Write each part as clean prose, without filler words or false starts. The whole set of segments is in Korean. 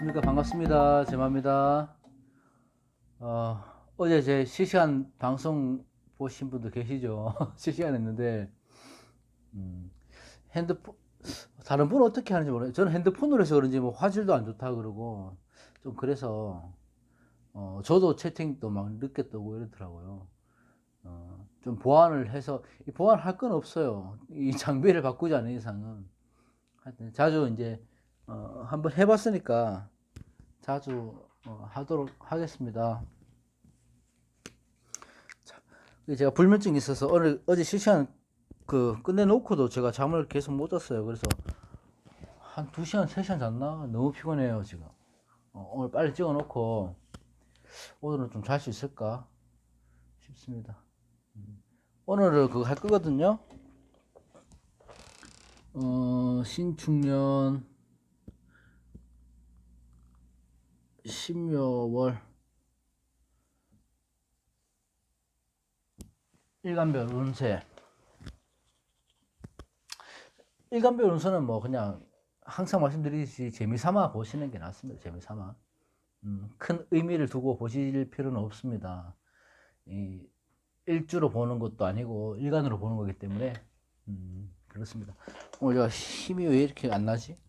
안녕하십니까. 반갑습니다. 제마입니다. 어제 제 실시간 방송 보신 분도 계시죠? 실시간 했는데, 핸드폰, 다른 분은 어떻게 하는지 모르겠어요. 저는 핸드폰으로 해서 그런지 뭐 화질도 안 좋다 그러고, 좀 그래서, 저도 채팅도 막 늦게 뜨고 이러더라고요. 좀 보완을 해서, 이 보완할 건 없어요. 이 장비를 바꾸지 않는 이상은. 하여튼 자주 이제, 한번 해봤으니까, 자주 하도록 하겠습니다. 제가 불면증이 있어서 어제 실시간 끝내놓고도 제가 잠을 계속 못 잤어요. 그래서 한 2시간, 3시간 잤나? 너무 피곤해요, 지금. 오늘 빨리 찍어놓고 오늘은 좀 잘 수 있을까 싶습니다. 오늘은 그거 할 거거든요. 신축년 신묘월 일간별 운세. 일간별 운세는 뭐 그냥 항상 말씀드리듯이 재미삼아 보시는 게 낫습니다. 재미삼아. 큰 의미를 두고 보실 필요는 없습니다. 이 일주로 보는 것도 아니고 일간으로 보는 거기 때문에 그렇습니다. 오늘 제가 힘이 왜 이렇게 안 나지?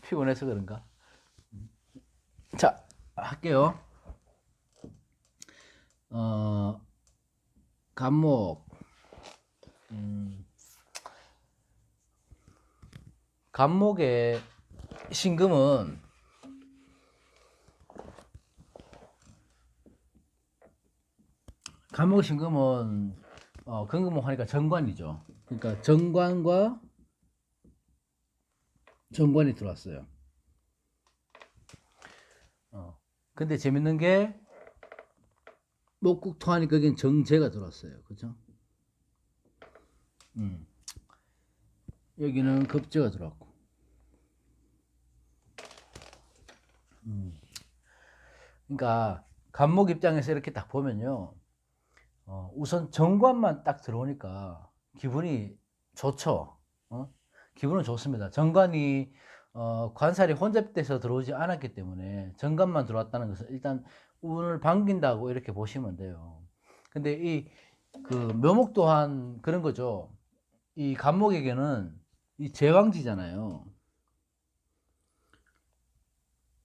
피곤해서 그런가? 자, 할게요. 간목. 간목의 신금은 간목 신금은 근금목 하니까 정관이죠. 그러니까 정관과 정관이 들어왔어요. 근데 재밌는 게 목국 토하니까 여긴 정제가 들어왔어요. 그죠? 여기는 급제가 들어왔고. 그러니까 간목 입장에서 이렇게 딱 보면요. 우선 정관만 딱 들어오니까 기분이 좋죠. 기분은 좋습니다. 정관이 관살이 혼잡돼서 들어오지 않았기 때문에 정관만 들어왔다는 것은 일단 운을 반긴다고 이렇게 보시면 돼요. 근데 그 묘목 또한 그런 거죠. 이 간목에게는 이 제왕지잖아요.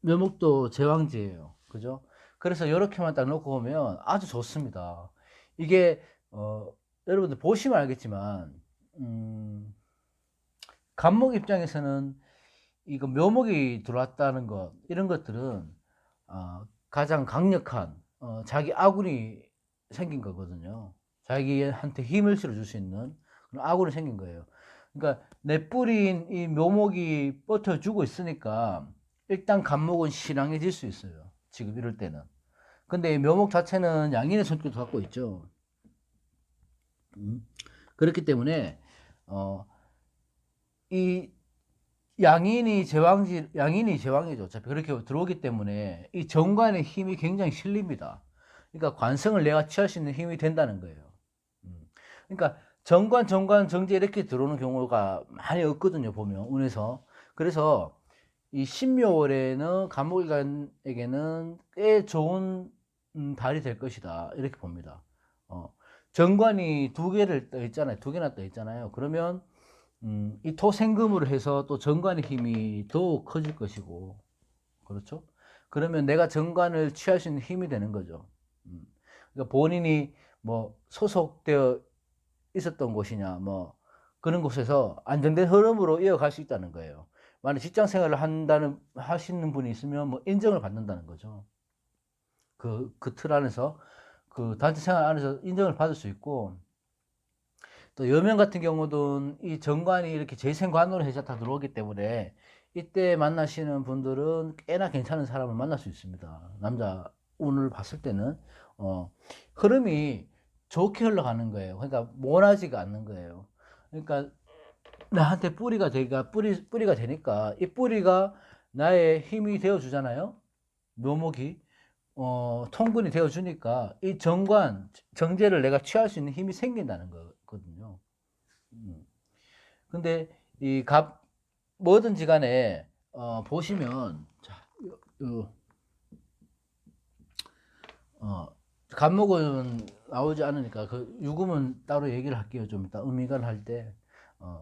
묘목도 제왕지예요. 그죠? 그래서 이렇게만 딱 놓고 보면 아주 좋습니다. 이게 여러분들 보시면 알겠지만 간목 입장에서는 이거 묘목이 들어왔다는 것 이런 것들은 가장 강력한 자기 아군이 생긴 거거든요. 자기한테 힘을 실어줄 수 있는 그런 아군이 생긴 거예요. 그러니까 내 뿌리인 이 묘목이 버텨주고 있으니까 일단 간목은 실랑해질 수 있어요. 지금 이럴 때는. 근데 이 묘목 자체는 양인의 성격도 갖고 있죠. 그렇기 때문에 이 양인이 제왕이죠. 어차피 그렇게 들어오기 때문에 이 정관의 힘이 굉장히 실립니다. 그러니까 관성을 내가 취할 수 있는 힘이 된다는 거예요. 그러니까 정관, 정제 이렇게 들어오는 경우가 많이 없거든요. 보면 운에서. 그래서 이 신묘월에는 간목일간에게는 꽤 좋은 달이 될 것이다. 이렇게 봅니다. 정관이 2개를 떠 있잖아요. 2개나 떠 있잖아요. 그러면 이 토생금으로 해서 또 정관의 힘이 더욱 커질 것이고, 그렇죠? 그러면 내가 정관을 취할 수 있는 힘이 되는 거죠. 그러니까 본인이 뭐 소속되어 있었던 곳이냐, 뭐 그런 곳에서 안정된 흐름으로 이어갈 수 있다는 거예요. 만약 직장 생활을 하시는 분이 있으면 뭐 인정을 받는다는 거죠. 그 틀 안에서, 그 단체 생활 안에서 인정을 받을 수 있고, 또 여명 같은 경우도 이 정관이 이렇게 재생관으로 해서 다 들어오기 때문에 이때 만나시는 분들은 꽤나 괜찮은 사람을 만날 수 있습니다. 남자 운을 봤을 때는 흐름이 좋게 흘러가는 거예요. 그러니까 모나지가 않는 거예요. 그러니까 나한테 뿌리가 되니까 이 뿌리가 나의 힘이 되어 주잖아요. 묘목이 통근이 되어 주니까 이 정제를 내가 취할 수 있는 힘이 생긴다는 거거든요. 근데 뭐든지 간에 보시면 자, 그, 간목은 나오지 않으니까 그 유금은 따로 얘기를 할게요. 좀 이따 음이간 할 때.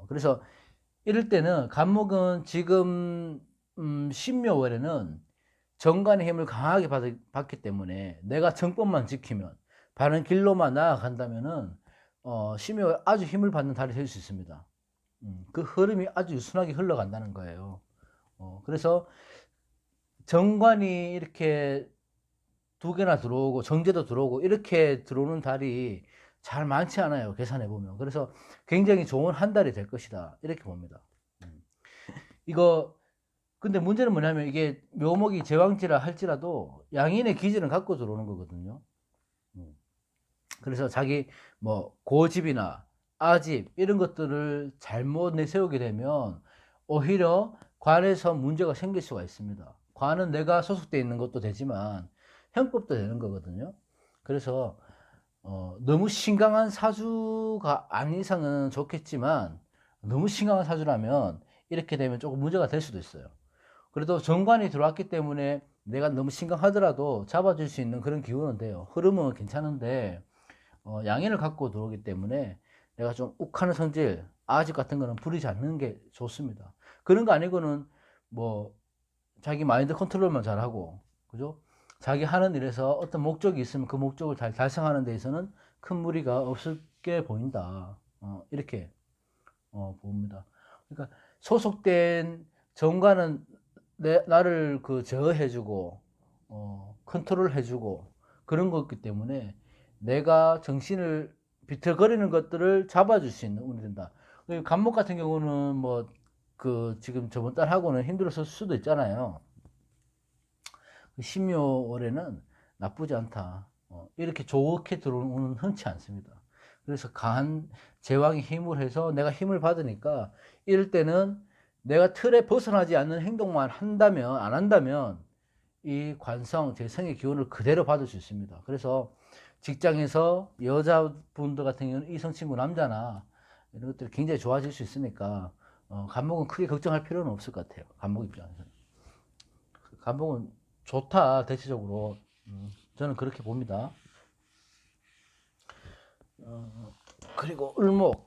그래서 이럴 때는 간목은 지금 신묘월에는 정관의 힘을 강하게 받기 때문에 내가 정법만 지키면 바른 길로만 나아간다면은 신묘월 아주 힘을 받는 달이 될 수 있습니다. 그 흐름이 아주 유순하게 흘러간다는 거예요. 그래서 정관이 이렇게 두 개나 들어오고 정제도 들어오고 이렇게 들어오는 달이 잘 많지 않아요. 계산해 보면. 그래서 굉장히 좋은 한 달이 될 것이다. 이렇게 봅니다. 이거 근데 문제는 뭐냐면 이게 묘목이 제왕지라 할지라도 양인의 기질은 갖고 들어오는 거거든요. 그래서 자기 뭐 고집이나 아집 이런 것들을 잘못 내세우게 되면 오히려 관에서 문제가 생길 수가 있습니다. 관은 내가 소속돼 있는 것도 되지만 형법도 되는 거거든요. 그래서 너무 신강한 사주가 아닌 이상은 좋겠지만 너무 신강한 사주라면 이렇게 되면 조금 문제가 될 수도 있어요. 그래도 정관이 들어왔기 때문에 내가 너무 심각하더라도 잡아줄 수 있는 그런 기운은 돼요. 흐름은 괜찮은데 양인을 갖고 들어오기 때문에 내가 좀 욱하는 성질, 아집 같은 거는 부리지 않는 게 좋습니다. 그런 거 아니고는 뭐 자기 마인드 컨트롤만 잘하고, 그죠? 자기 하는 일에서 어떤 목적이 있으면 그 목적을 잘 달성하는 데 있어서는 큰 무리가 없을 게 보인다. 이렇게 봅니다. 그러니까 소속된 정관은 나를 그 제어해주고 컨트롤해주고 그런 거기 때문에 내가 정신을 비틀거리는 것들을 잡아줄 수 있는 운이 된다. 간목 같은 경우는 뭐 그 지금 저번 달 하고는 힘들었을 수도 있잖아요. 신묘월에는 나쁘지 않다. 이렇게 좋게 들어오는 흔치 않습니다. 그래서 강한 제왕이 힘을 해서 내가 힘을 받으니까 이럴 때는 내가 틀에 벗어나지 않는 행동만 한다면 안 한다면 이 관성, 재성의 기운을 그대로 받을 수 있습니다. 그래서 직장에서 여자분들 같은 경우는 이성 친구 남자나 이런 것들이 굉장히 좋아질 수 있으니까 간목은 크게 걱정할 필요는 없을 것 같아요. 간목 입장에서는. 간목은 좋다 대체적으로 저는 그렇게 봅니다. 그리고 을목.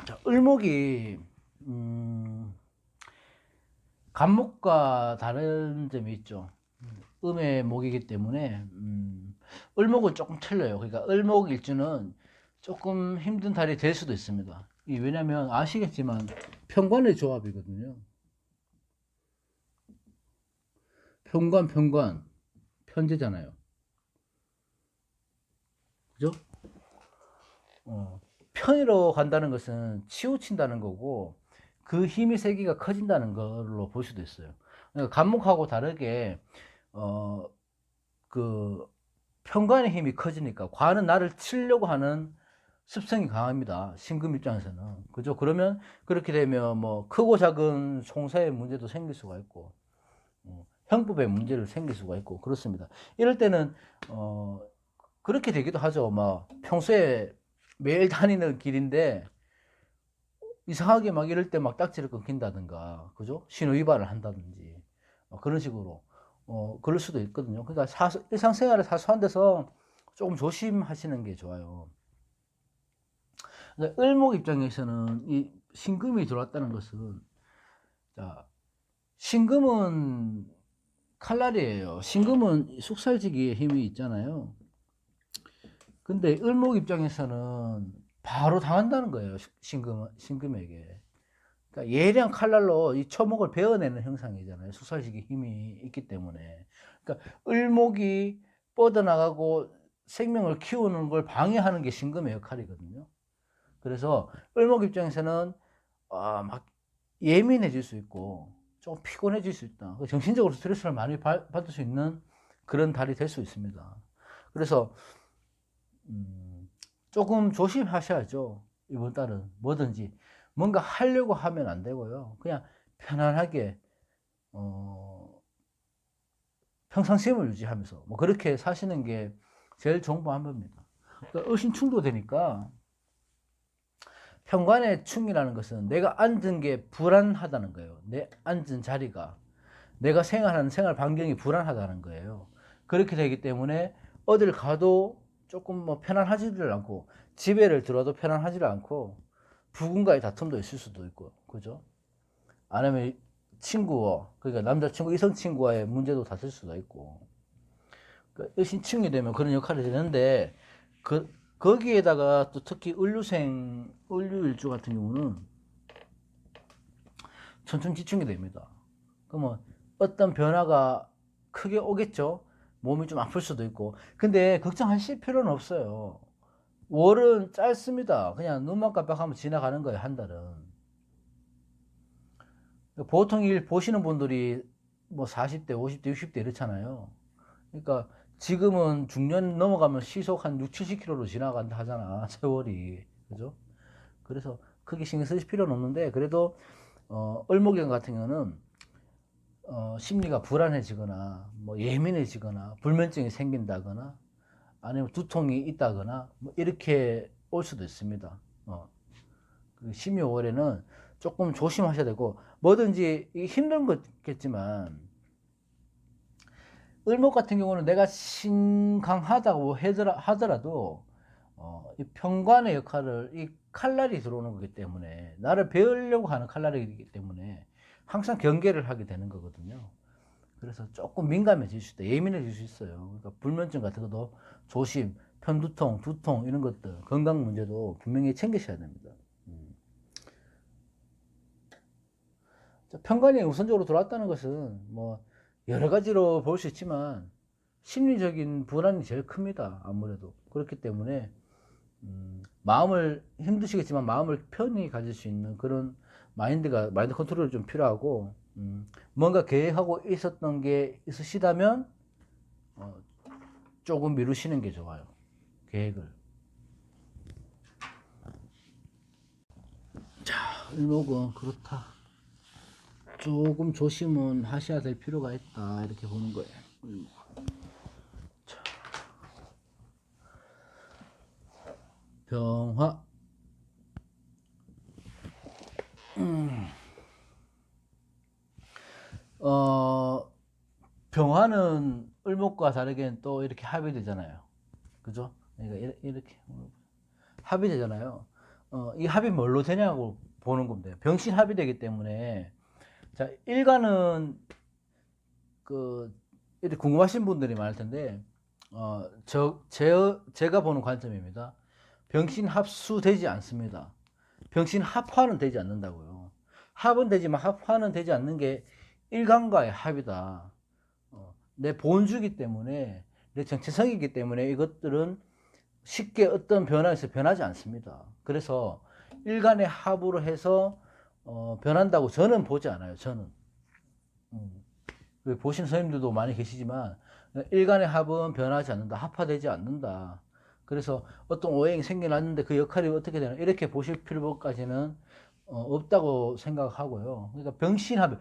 자, 을목이 간목과 다른 점이 있죠. 음의 목이기 때문에 을목은 조금 틀려요. 그러니까 을목 일주는 조금 힘든 달이 될 수도 있습니다. 왜냐하면 아시겠지만 편관의 조합이거든요. 편관 편제잖아요. 그죠? 편의로 간다는 것은 치우친다는 거고 그 힘의 세기가 커진다는 걸로 볼 수도 있어요. 그러니까 간목하고 다르게 그 편관의 힘이 커지니까 관은 나를 치려고 하는 습성이 강합니다. 신금 입장에서는. 그죠? 그러면 그렇게 되면 뭐 크고 작은 송사의 문제도 생길 수가 있고 형법의 문제를 생길 수가 있고 그렇습니다. 이럴 때는 그렇게 되기도 하죠. 막 평소에 매일 다니는 길인데 이상하게 막 이럴 때 막 딱지를 끊긴다든가, 그죠? 신호 위반을 한다든지 그런 식으로 그럴 수도 있거든요. 그러니까 일상생활에 사소한 데서 조금 조심하시는 게 좋아요. 그러니까 을목 입장에서는 이 신금이 들어왔다는 것은 자, 신금은 칼날이에요. 신금은 숙살지기의 힘이 있잖아요. 근데 을목 입장에서는 바로 당한다는 거예요. 신금에게. 그러니까 예리한 칼날로 이 초목을 베어내는 형상이잖아요. 숙살지기 힘이 있기 때문에. 그러니까 을목이 뻗어나가고 생명을 키우는 걸 방해하는 게 신금의 역할이거든요. 그래서 을목 입장에서는 막 예민해질 수 있고 좀 피곤해질 수 있다. 정신적으로 스트레스를 많이 받을 수 있는 그런 달이 될 수 있습니다. 그래서 조금 조심하셔야죠. 이번 달은 뭐든지 뭔가 하려고 하면 안 되고요. 그냥 편안하게 평상심을 유지하면서 뭐 그렇게 사시는 게 제일 좋은 방법입니다. 그러니까 의심충돌 되니까 현관의 충이라는 것은 내가 앉은 게 불안하다는 거예요. 내 앉은 자리가. 내가 생활하는 생활 반경이 불안하다는 거예요. 그렇게 되기 때문에 어딜 가도 조금 뭐 편안하지를 않고, 집에를 들어도 편안하지를 않고, 부군과의 다툼도 있을 수도 있고, 그죠? 아니면 친구와, 그러니까 남자친구, 이성친구와의 문제도 다툴 수도 있고, 그러니까 일신층이 되면 그런 역할이 되는데, 거기에다가 또 특히 을류일주 같은 경우는 천천지충이 됩니다. 그러면 어떤 변화가 크게 오겠죠? 몸이 좀 아플 수도 있고. 근데 걱정하실 필요는 없어요. 월은 짧습니다. 그냥 눈만 깜빡하면 지나가는 거예요, 한 달은. 보통 일 보시는 분들이 뭐 40대, 50대, 60대 이렇잖아요. 그러니까 지금은 중년 넘어가면 시속 한 6, 70km로 지나간다 하잖아, 세월이. 그죠? 그래서 크게 신경 쓰실 필요는 없는데, 그래도, 을목경 같은 경우는, 심리가 불안해지거나, 뭐 예민해지거나, 불면증이 생긴다거나, 아니면 두통이 있다거나, 뭐 이렇게 올 수도 있습니다. 그 12월에는 조금 조심하셔야 되고, 뭐든지 힘든 거겠지만, 을목 같은 경우는 내가 신강하다고 하더라도, 이 편관의 역할을, 이 칼날이 들어오는 거기 때문에, 나를 배우려고 하는 칼날이기 때문에 항상 경계를 하게 되는 거거든요. 그래서 조금 민감해질 수 있다, 예민해질 수 있어요. 그러니까 불면증 같은 것도 조심, 편두통, 두통 이런 것들, 건강 문제도 분명히 챙기셔야 됩니다. 편관이 우선적으로 들어왔다는 것은 뭐 여러 가지로 볼 수 있지만 심리적인 불안이 제일 큽니다. 아무래도 그렇기 때문에 마음을 힘드시겠지만 마음을 편히 가질 수 있는 그런 마인드 컨트롤이 좀 필요하고, 뭔가 계획하고 있었던 게 있으시다면 조금 미루시는 게 좋아요. 계획을. 자, 을목은 그렇다. 조금 조심은 하셔야 될 필요가 있다, 이렇게 보는 거예요. 자, 병화. 병화는 을목과 다르게 또 이렇게 합이 되잖아요. 그죠? 그러니까 이렇게 합이 되잖아요. 이 합이 뭘로 되냐고 보는 겁니다. 병신 합이 되기 때문에, 자, 일간은 이렇게 궁금하신 분들이 많을 텐데, 제가 보는 관점입니다. 병신 합수되지 않습니다. 병신 합화는 되지 않는다고요. 합은 되지만 합화는 되지 않는 게 일간과의 합이다. 내 본주기 때문에, 내 정체성이기 때문에 이것들은 쉽게 어떤 변화에서 변하지 않습니다. 그래서 일간의 합으로 해서 변한다고 저는 보지 않아요. 저는. 보신 선생님들도 많이 계시지만 일간의 합은 변하지 않는다. 합화되지 않는다. 그래서 어떤 오행이 생겨났는데 그 역할이 어떻게 되나 이렇게 보실 필요까지는 없다고 생각하고요. 그러니까 병신합,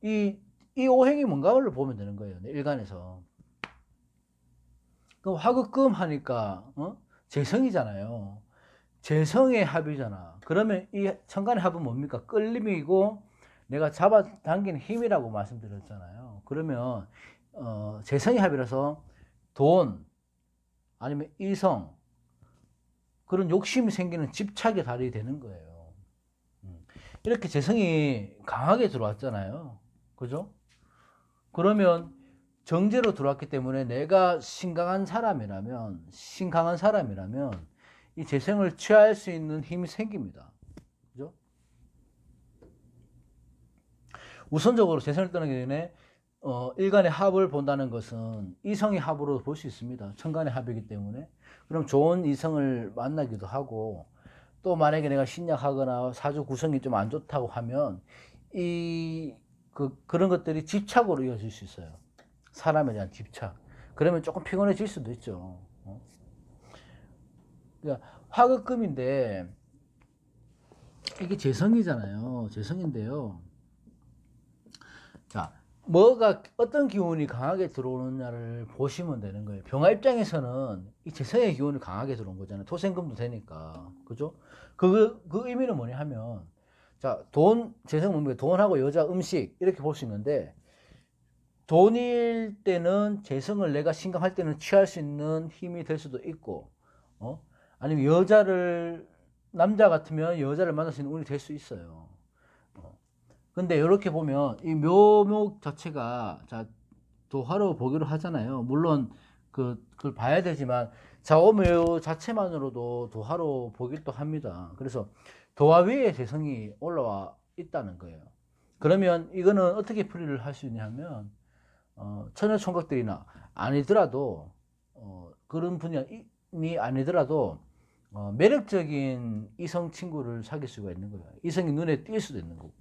이 오행이 뭔가를 보면 되는 거예요. 일간에서. 그럼 화극금 하니까 재성이잖아요. 재성의 합이잖아. 그러면 이 천간의 합은 뭡니까? 끌림이고 내가 잡아당기는 힘이라고 말씀드렸잖아요. 그러면 재성의 합이라서 돈 아니면 이성 그런 욕심이 생기는 집착의 달이 되는 거예요. 이렇게 재성이 강하게 들어왔잖아요. 그죠? 그러면 정제로 들어왔기 때문에 내가 신강한 사람이라면 이 재성을 취할 수 있는 힘이 생깁니다. 그죠? 우선적으로 재성을 떠나기 전에 일간의 합을 본다는 것은 이성의 합으로 볼 수 있습니다. 천간의 합이기 때문에. 그럼 좋은 이성을 만나기도 하고, 또 만약에 내가 신약하거나 사주 구성이 좀 안 좋다고 하면 그런 것들이 집착으로 이어질 수 있어요. 사람에 대한 집착. 그러면 조금 피곤해질 수도 있죠. 그러니까 화극금인데 이게 재성이잖아요. 재성인데요. 자, 뭐가 어떤 기운이 강하게 들어오느냐를 보시면 되는 거예요. 병화 입장에서는 이 재성의 기운이 강하게 들어온 거잖아요. 토생금도 되니까. 그죠? 그 의미는 뭐냐 하면, 자, 재성 뭡니까? 돈하고 여자, 음식, 이렇게 볼 수 있는데, 돈일 때는 재성을 내가 신강할 때는 취할 수 있는 힘이 될 수도 있고, 아니면 남자 같으면 여자를 만날 수 있는 운이 될 수 있어요. 근데 이렇게 보면 이 묘목 자체가, 자, 도화로 보기로 하잖아요. 물론 그걸 봐야 되지만 좌우묘 자체만으로도 도화로 보기도 합니다. 그래서 도화 위에 재성이 올라와 있다는 거예요. 그러면 이거는 어떻게 풀이를 할 수 있냐면, 처녀 총각들이나 아니더라도, 그런 분이 아니더라도, 매력적인 이성 친구를 사귈 수가 있는 거예요. 이성이 눈에 띌 수도 있는 거고.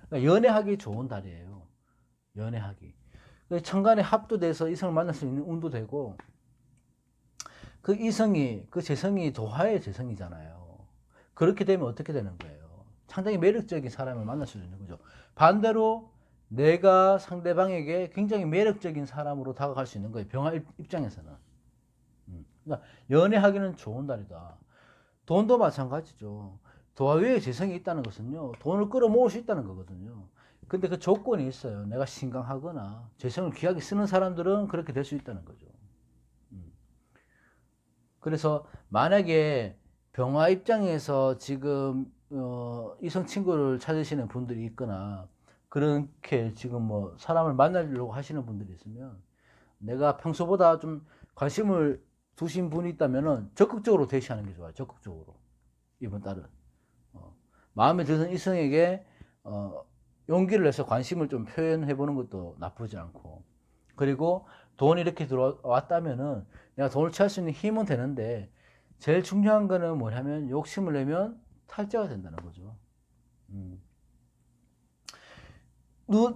그러니까 연애하기 좋은 달이에요. 연애하기. 천간에 합도 돼서 이성을 만날 수 있는 운도 되고, 그 재성이 도화의 재성이잖아요. 그렇게 되면 어떻게 되는 거예요? 상당히 매력적인 사람을 만날 수 있는 거죠. 반대로 내가 상대방에게 굉장히 매력적인 사람으로 다가갈 수 있는 거예요. 병화 입장에서는. 그러니까 연애하기는 좋은 달이다. 돈도 마찬가지죠. 도화 위에 재성이 있다는 것은요, 돈을 끌어모을 수 있다는 거거든요. 근데 그 조건이 있어요. 내가 신강하거나 재성을 귀하게 쓰는 사람들은 그렇게 될 수 있다는 거죠. 그래서 만약에 병화 입장에서 지금 이성 친구를 찾으시는 분들이 있거나, 그렇게 지금 뭐 사람을 만나려고 하시는 분들이 있으면, 내가 평소보다 좀 관심을 두신 분이 있다면은 적극적으로 대시하는 게 좋아요. 적극적으로. 이번 달은. 마음에 드는 이성에게 용기를 내서 관심을 좀 표현해 보는 것도 나쁘지 않고, 그리고 돈이 이렇게 들어왔다면은 내가 돈을 취할 수 있는 힘은 되는데, 제일 중요한 거는 뭐냐면 욕심을 내면 탈제가 된다는 거죠.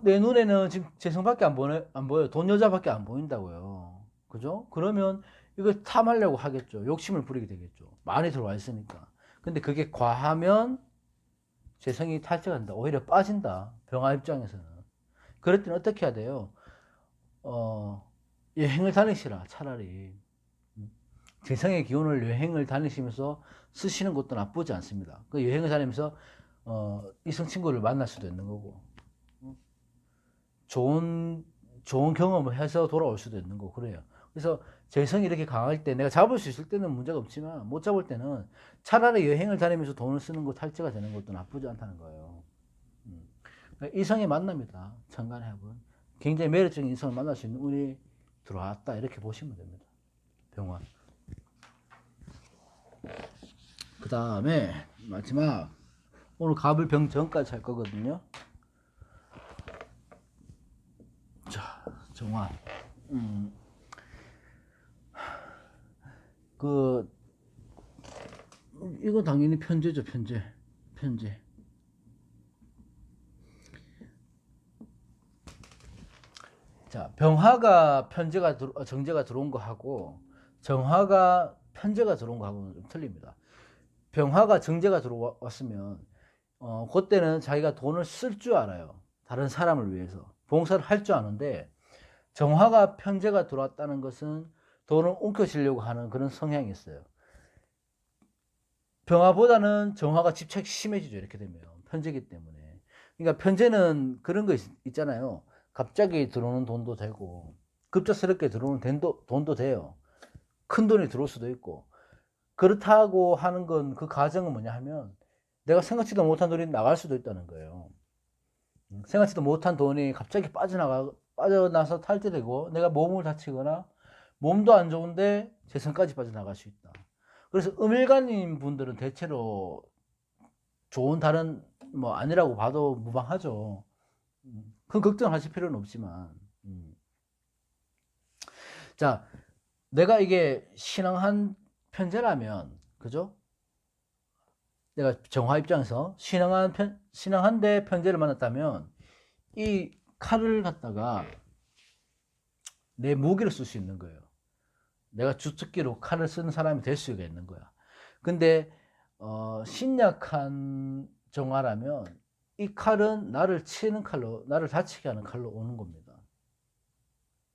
내 눈에는 지금 재성밖에 안 보여요. 돈 여자밖에 안 보인다고요. 그죠? 그러면 이걸 탐하려고 하겠죠. 욕심을 부리게 되겠죠. 많이 들어와 있으니까. 근데 그게 과하면 재성이 탈제가 된다. 오히려 빠진다. 병화 입장에서는. 그럴 때는 어떻게 해야 돼요? 여행을 다니시라, 차라리. 재성의 기운을 여행을 다니시면서 쓰시는 것도 나쁘지 않습니다. 그 여행을 다니면서 이성 친구를 만날 수도 있는 거고, 좋은 경험을 해서 돌아올 수도 있는 거고, 그래요. 그래서 재성이 이렇게 강할 때, 내가 잡을 수 있을 때는 문제가 없지만 못 잡을 때는 차라리 여행을 다니면서 돈을 쓰는 거 탈제가 되는 것도 나쁘지 않다는 거예요. 그러니까 이성의 만남이다. 천간의 합은 굉장히 매력적인 이성을 만날 수 있는 운이 들어왔다, 이렇게 보시면 됩니다. 병화. 그 다음에 마지막, 오늘 갑을 병 전까지 할 거거든요. 자, 정화. 이거 당연히 편제죠. 편제. 자, 병화가 정제가 들어온 거 하고, 정화가 편제가 들어온 거 하고는 좀 틀립니다. 병화가 정제가 들어왔으면 그때는 자기가 돈을 쓸 줄 알아요. 다른 사람을 위해서 봉사를 할 줄 아는데, 정화가 편제가 들어왔다는 것은 돈을 옮겨주려고 하는 그런 성향이 있어요. 병화보다는 정화가 집착이 심해지죠. 이렇게 되면 편제기 때문에. 그러니까 편제는 그런 거 있잖아요. 갑자기 들어오는 돈도 되고, 급작스럽게 들어오는 돈도 돼요. 큰 돈이 들어올 수도 있고. 그렇다고 하는 건, 그 가정은 뭐냐 하면, 내가 생각지도 못한 돈이 나갈 수도 있다는 거예요. 생각지도 못한 돈이 갑자기 빠져나서 탈퇴되고, 내가 몸을 다치거나 몸도 안 좋은데 재산까지 빠져나갈 수 있다. 그래서 음일간인 분들은 대체로 좋은 달은 뭐 아니라고 봐도 무방하죠. 큰 걱정하실 필요는 없지만. 자, 내가 이게 신앙한 편제라면, 그죠? 내가 정화 입장에서 신앙한데 편제를 만났다면, 이 칼을 갖다가 내 무기로 쓸 수 있는 거예요. 내가 주특기로 칼을 쓰는 사람이 될 수가 있는 거야. 근데 신약한 정화라면 이 칼은 나를 치는 칼로, 나를 다치게 하는 칼로 오는 겁니다.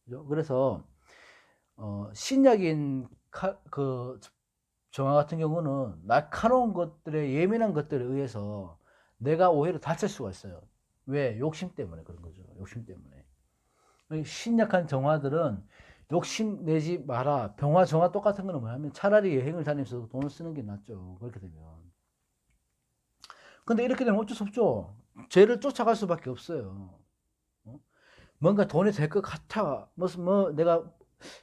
그죠? 그래서 신약인 그 정화 같은 경우는 날카로운 것들에, 예민한 것들에 의해서 내가 오히려 다칠 수가 있어요. 왜? 욕심 때문에 그런 거죠. 욕심 때문에. 신약한 정화들은 욕심 내지 마라. 병화, 정화 똑같은 거는 뭐냐면 차라리 여행을 다니면서 돈을 쓰는 게 낫죠. 그렇게 되면. 근데 이렇게 되면 어쩔 수 없죠. 죄를 쫓아갈 수밖에 없어요. 뭔가 돈이 될 것 같아. 무슨 내가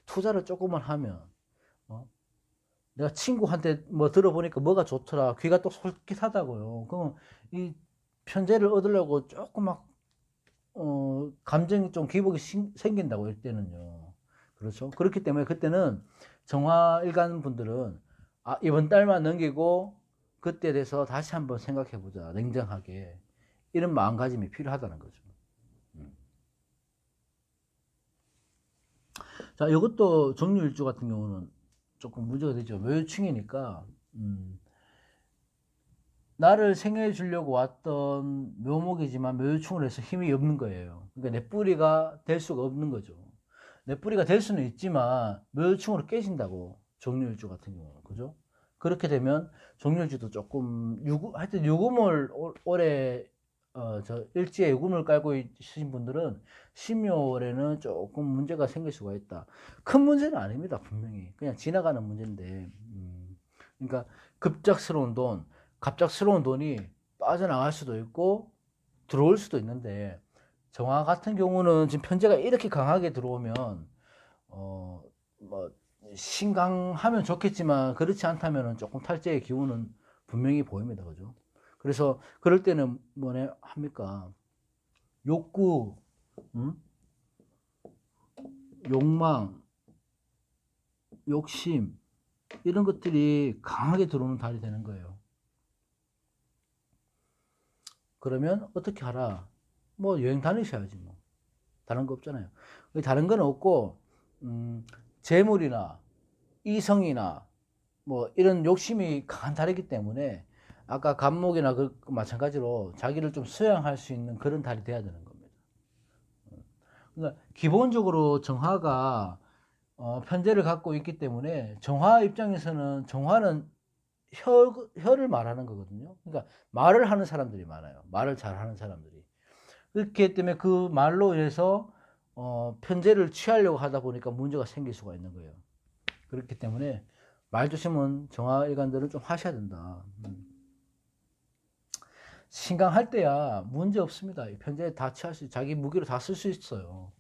투자를 조금만 하면, 내가 친구한테 뭐 들어보니까 뭐가 좋더라. 귀가 또 솔깃하다고요. 그러면 이 편제를 얻으려고 조금 막 감정이 좀 기복이 생긴다고 이때는요. 그렇죠. 그렇기 때문에 그때는 정화일간 분들은 이번 달만 넘기고 그때에 대해서 다시 한번 생각해 보자. 냉정하게. 이런 마음가짐이 필요하다는 거죠. 자, 이것도 정유일주 같은 경우는 조금 문제가 되죠. 묘유충이니까 나를 생해 주려고 왔던 묘목이지만 묘유충을 해서 힘이 없는 거예요. 그러니까 내 뿌리가 될 수가 없는 거죠. 내 뿌리가 될 수는 있지만 묘유충으로 깨진다고, 정유일주 같은 경우는. 그죠? 그렇게 되면 정유일주도 조금 하여튼 유금을 올해 일지에 유금을 깔고 있으신 분들은 신묘월에는 조금 문제가 생길 수가 있다. 큰 문제는 아닙니다. 분명히 그냥 지나가는 문제인데, 그러니까 갑작스러운 돈이 빠져나갈 수도 있고 들어올 수도 있는데, 정화 같은 경우는 지금 편제가 이렇게 강하게 들어오면 뭐 신강하면 좋겠지만 그렇지 않다면 조금 탈제의 기운은 분명히 보입니다. 그죠? 그래서 그럴 때는 뭐냐 합니까? 욕구, 욕망, 욕심, 이런 것들이 강하게 들어오는 달이 되는 거예요. 그러면 어떻게 하라? 뭐 여행 다니셔야지 뭐. 다른 거 없잖아요. 다른 건 없고, 재물이나 이성이나 뭐 이런 욕심이 강한 달이기 때문에 아까 간목이나 그 마찬가지로 자기를 좀 수양할 수 있는 그런 달이 돼야 되는 겁니다. 그러니까 기본적으로 정화가 편제를 갖고 있기 때문에 정화 입장에서는, 정화는 혀를 말하는 거거든요. 그러니까 말을 하는 사람들이 많아요. 말을 잘하는 사람들이. 그렇기 때문에 그 말로 인해서 편제를 취하려고 하다 보니까 문제가 생길 수가 있는 거예요. 그렇기 때문에 말 조심은 정화일관들은 좀 하셔야 된다. 신강할 때야 문제 없습니다. 편제 다 취할 수, 자기 무기로 다 쓸 수 있어요.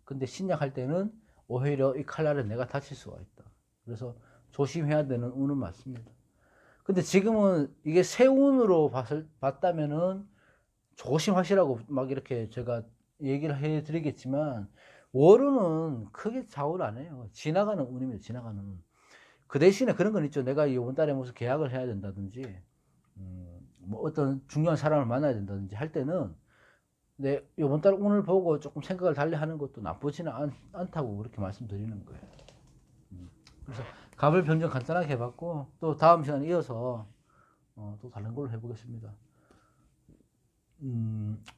근데 신약할 때는 오히려 이 칼날에 내가 다칠 수가 있다. 그래서 조심해야 되는 운은 맞습니다. 근데 지금은 이게 새 운으로 봤다면은 조심하시라고 막 이렇게 제가 얘기를 해 드리겠지만, 월운은 크게 좌우를 안 해요. 지나가는 운입니다. 지나가는 운. 그 대신에 그런 건 있죠. 내가 이번 달에 무슨 계약을 해야 된다든지, 뭐 어떤 중요한 사람을 만나야 된다든지 할 때는 내 이번 달 운을 보고 조금 생각을 달리 하는 것도 나쁘지는 않다고 그렇게 말씀드리는 거예요. 그래서 갑을 변경 간단하게 해봤고, 또 다음 시간에 이어서 또 다른 걸로 해보겠습니다.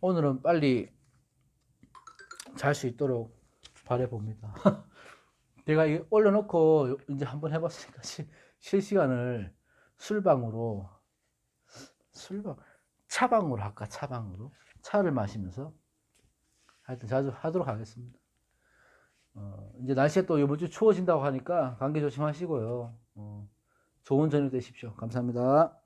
오늘은 빨리 잘 수 있도록 바라봅니다. 제가 올려놓고 이제 한번 해봤으니까 실시간을 차방으로 할까? 차방으로 차를 마시면서 하여튼 자주 하도록 하겠습니다. 이제 날씨가 또 이번 주 추워진다고 하니까 감기 조심하시고요. 좋은 저녁 되십시오. 감사합니다.